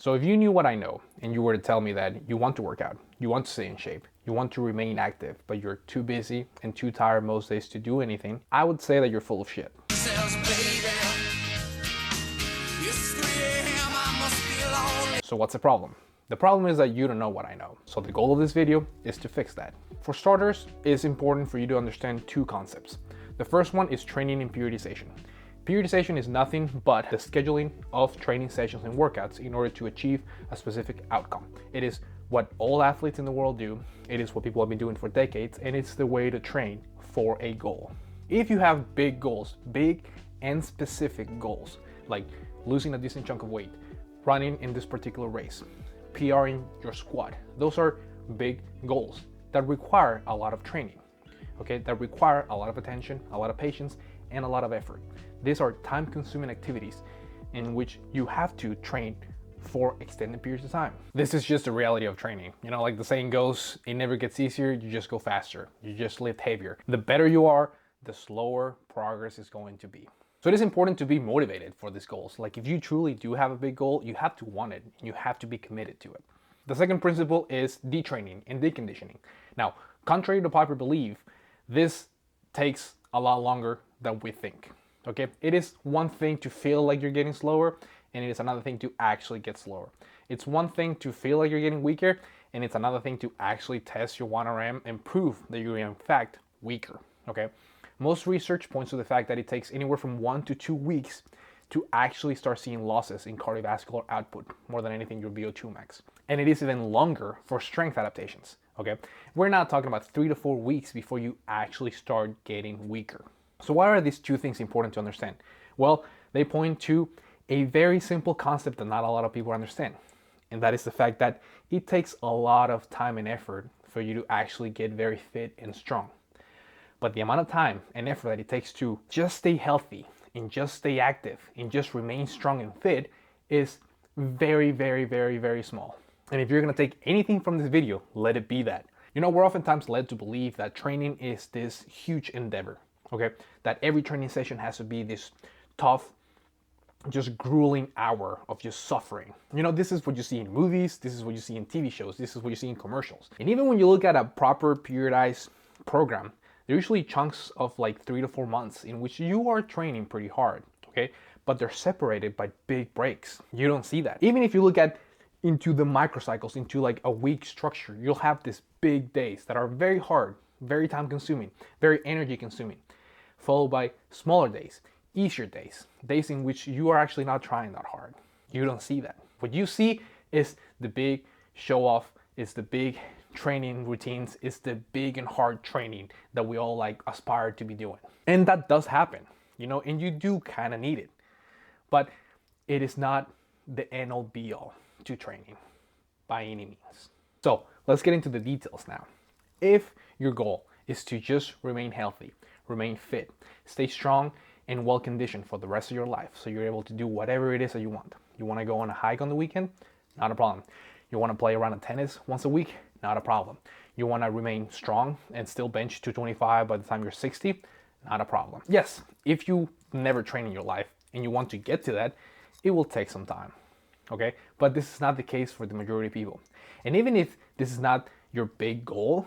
So if you knew what I know and you were to tell me that you want to work out, you want to stay in shape, you want to remain active, but you're too busy and too tired most days to do anything, I would say that you're full of shit. So what's the problem? The problem is that you don't know what I know. So the goal of this video is to fix that. For starters, it's important for you to understand two concepts. The first one is training and periodization. Periodization is nothing but the scheduling of training sessions and workouts in order to achieve a specific outcome. It is what all athletes in the world do. It is what people have been doing for decades, and it's the way to train for a goal. If you have big goals, big and specific goals, like losing a decent chunk of weight, running in this particular race, PRing your squat, those are big goals that require a lot of training, okay? That require a lot of attention, a lot of patience, and a lot of effort. These are time-consuming activities in which you have to train for extended periods of time. This is just the reality of training. You know, like the saying goes, it never gets easier, you just go faster. You just lift heavier. The better you are, the slower progress is going to be. So it is important to be motivated for these goals. Like if you truly do have a big goal, you have to want it and you have to be committed to it. The second principle is detraining and deconditioning. Now, contrary to popular belief, this takes a lot longer than we think. Okay, it is one thing to feel like you're getting slower, and it is another thing to actually get slower. It's one thing to feel like you're getting weaker, and it's another thing to actually test your 1RM and prove that you're in fact weaker. Okay, most research points to the fact that it takes anywhere from 1 to 2 weeks to actually start seeing losses in cardiovascular output, more than anything your VO2 max. And it is even longer for strength adaptations. Okay, we're not talking about 3 to 4 weeks before you actually start getting weaker. So why are these two things important to understand? Well, they point to a very simple concept that not a lot of people understand. And that is the fact that it takes a lot of time and effort for you to actually get very fit and strong. But the amount of time and effort that it takes to just stay healthy and just stay active and just remain strong and fit is very, very, very, very small. And if you're gonna take anything from this video, let it be that. You know, we're oftentimes led to believe that training is this huge endeavor. Okay, that every training session has to be this tough, just grueling hour of just suffering. You know, this is what you see in movies, this is what you see in TV shows, this is what you see in commercials. And even when you look at a proper periodized program, they're usually chunks of like 3 to 4 months in which you are training pretty hard, okay? But they're separated by big breaks. You don't see that. Even if you look at into the microcycles, into like a week structure, you'll have these big days that are very hard, very time consuming, very energy consuming, followed by smaller days, easier days, days in which you are actually not trying that hard. You don't see that. What you see is the big show off, is the big training routines, is the big and hard training that we all like aspire to be doing. And that does happen, you know, and you do kind of need it. But it is not the end all be all to training by any means. So let's get into the details now. If your goal is to just remain healthy, remain fit, stay strong and well conditioned for the rest of your life, so you're able to do whatever it is that you want. You want to go on a hike on the weekend? Not a problem. You want to play around of tennis once a week? Not a problem. You want to remain strong and still bench 225 by the time you're 60? Not a problem. Yes, if you never train in your life and you want to get to that, it will take some time, okay? But this is not the case for the majority of people. And even if this is not your big goal,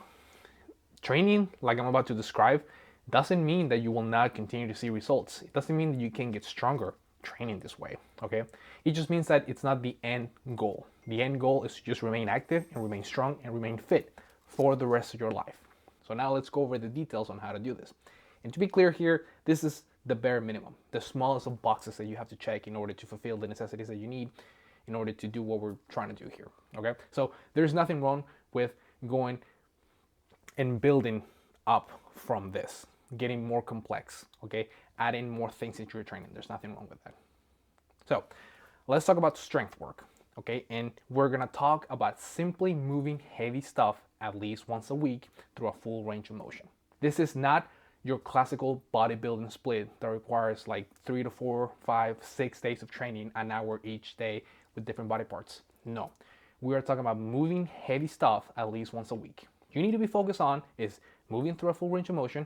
training, like I'm about to describe, doesn't mean that you will not continue to see results. It doesn't mean that you can get stronger training this way, okay? It just means that it's not the end goal. The end goal is to just remain active and remain strong and remain fit for the rest of your life. So now let's go over the details on how to do this. And to be clear here, this is the bare minimum, the smallest of boxes that you have to check in order to fulfill the necessities that you need in order to do what we're trying to do here, okay? So there's nothing wrong with going and building up from this, getting more complex, okay? Adding more things into your training. There's nothing wrong with that. So let's talk about strength work, okay? And we're gonna talk about simply moving heavy stuff at least once a week through a full range of motion. This is not your classical bodybuilding split that requires like 3 to 4, 5, 6 days of training, an hour each day with different body parts. No, we are talking about moving heavy stuff at least once a week. You need to be focused on is moving through a full range of motion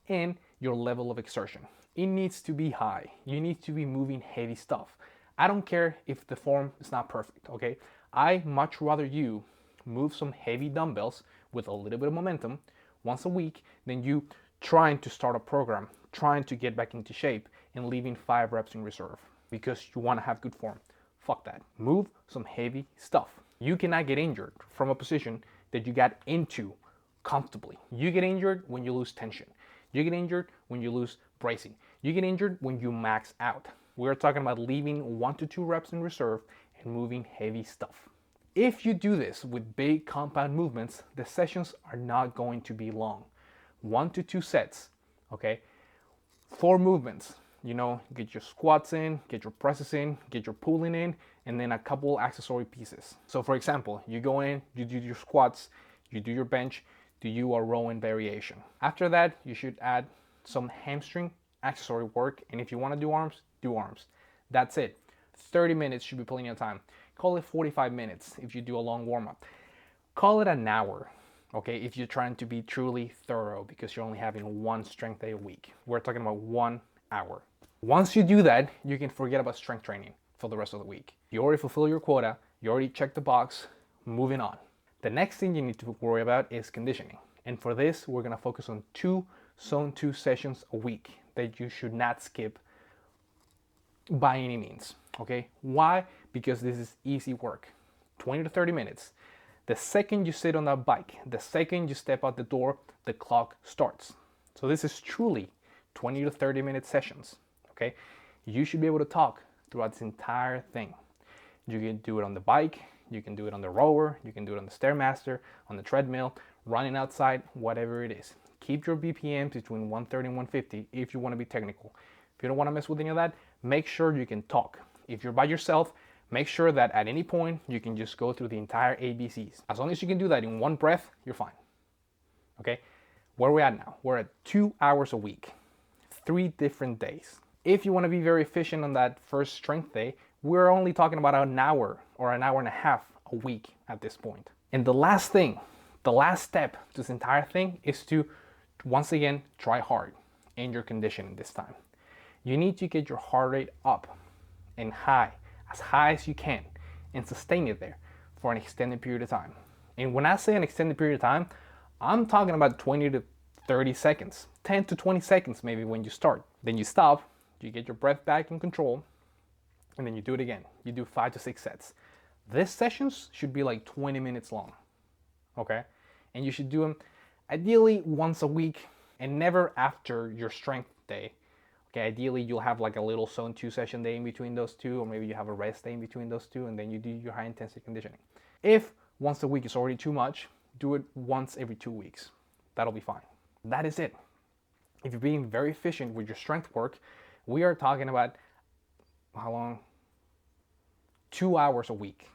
and your level of exertion. It needs to be high. You need to be moving heavy stuff I don't care if the form is not perfect, okay? I much rather you move some heavy dumbbells with a little bit of momentum once a week than you trying to start a program, trying to get back into shape and leaving 5 reps in reserve because you want to have good form. Fuck that. Move some heavy stuff. You cannot get injured from a position that you got into comfortably. You get injured when you lose tension. You get injured when you lose bracing. You get injured when you max out. We're talking about leaving 1 to 2 reps in reserve and moving heavy stuff. If you do this with big compound movements, the sessions are not going to be long. 1 to 2 sets, okay? 4 movements, get your squats in, get your presses in, get your pulling in, and then a couple accessory pieces. So for example, you go in, you do your squats, you do your bench, do you a rowing variation. After that, you should add some hamstring accessory work, and if you want to do arms, do arms. That's it. 30 minutes should be plenty of time. Call it 45 minutes if you do a long warm-up. Call it an hour, okay, if you're trying to be truly thorough because you're only having 1 strength day a week. We're talking about 1 hour. Once you do that, you can forget about strength training for the rest of the week. You already fulfill your quota, you already checked the box, moving on. The next thing you need to worry about is conditioning. And for this, we're gonna focus on 2 zone 2 sessions a week that you should not skip by any means, okay? Why? Because this is easy work. 20 to 30 minutes. The second you sit on that bike, the second you step out the door, the clock starts. So this is truly 20 to 30 minute sessions, okay? You should be able to talk throughout this entire thing. You can do it on the bike, you can do it on the rower, you can do it on the Stairmaster, on the treadmill, running outside, whatever it is. Keep your BPMs between 130 and 150 if you want to be technical. If you don't want to mess with any of that, make sure you can talk. If you're by yourself, make sure that at any point you can just go through the entire ABCs. As long as you can do that in one breath, you're fine. Okay? Where are we at now? We're at 2 hours a week, 3 different days. If you want to be very efficient on that first strength day, we're only talking about an hour or an hour and a half a week at this point. And the last thing, the last step to this entire thing is to, once again, try hard in your conditioning this time. You need to get your heart rate up and high, as high as you can, and sustain it there for an extended period of time. And when I say an extended period of time, I'm talking about 20 to 30 seconds, 10 to 20 seconds maybe when you start. Then you stop, you get your breath back in control, and then you do it again. You do 5 to 6 sets. These sessions should be like 20 minutes long, okay? And you should do them ideally once a week and never after your strength day. Okay, ideally you'll have like a little zone 2 session day in between those 2, or maybe you have a rest day in between those 2, and then you do your high intensity conditioning. If once a week is already too much, do it once every 2 weeks. That'll be fine. That is it. If you're being very efficient with your strength work, we are talking about how long? 2 hours a week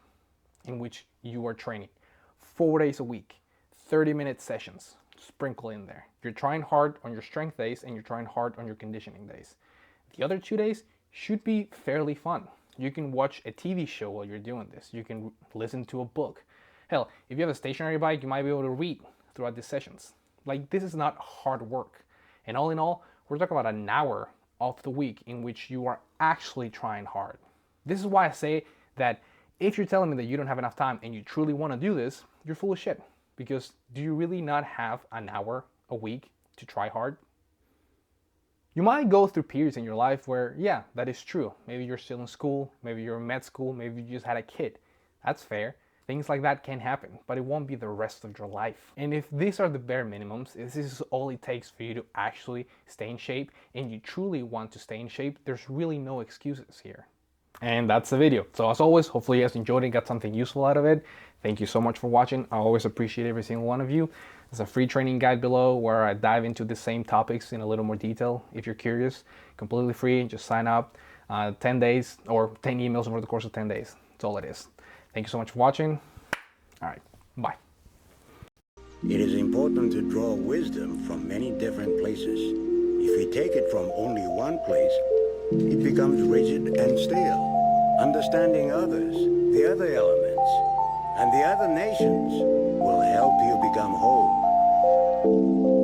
in which you are training. 4 days a week, 30-minute sessions. Sprinkle in there. You're trying hard on your strength days and you're trying hard on your conditioning days. The other 2 days should be fairly fun. You can watch a TV show while you're doing this. You can listen to a book. Hell, if you have a stationary bike, you might be able to read throughout these sessions. Like, this is not hard work. And all in all, we're talking about an hour of the week in which you are actually trying hard. This is why I say that if you're telling me that you don't have enough time and you truly want to do this, you're full of shit. Because do you really not have an hour a week to try hard? You might go through periods in your life where, yeah, that is true. Maybe you're still in school, maybe you're in med school, maybe you just had a kid. That's fair. Things like that can happen, but it won't be the rest of your life. And if these are the bare minimums, if this is all it takes for you to actually stay in shape, and you truly want to stay in shape, there's really no excuses here. And that's the video. So as always, hopefully you guys enjoyed it and got something useful out of it. Thank you so much for watching. I always appreciate every single one of you. There's a free training guide below where I dive into the same topics in a little more detail. If you're curious, completely free, just sign up. 10 days or 10 emails over the course of 10 days. That's all it is. Thank you so much for watching. All right, bye. It is important to draw wisdom from many different places. If we take it from only one place, it becomes rigid and stale. Understanding others, the other elements, and the other nations will help you become whole.